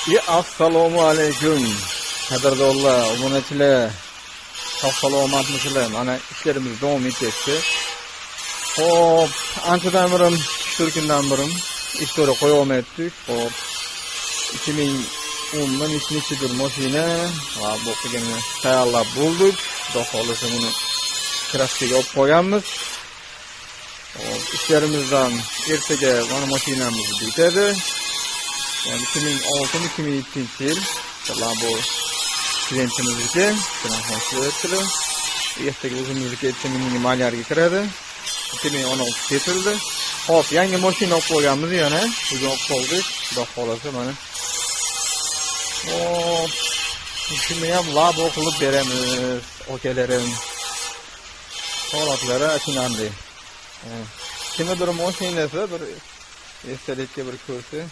Assalomu alaykum. Qadrdonlar, obunachilar. Sog' salomatmisizlar? Mana ishlarimiz davom etyapti. Xo'p, anchadan beri, 3 kundan beri ishga qo'ya olmayaptik. Xo'p, 2010 nechidir mashina va bu qilganni tayyorlab bo'ldik. Xudo xolisa buni kraskaga olib qo'yamiz. Xo'p, ishlarimizdan ertaga mana mashinamiz bitadi. Yani 2006-2007 yıl bu klientimizga transfer ertaga o'zimizga minimalyarga kiradi. 2016 ketildi. Hop, yangi mashina olib qo'yganmiz yana. Bugun olib qoldik. Xudo xolasa mana. Hop, shuni ham labo qilib beramiz, akalarim. Holatlari achinarli. Kimdir mashinasi bir esdalikka bir ko'rsa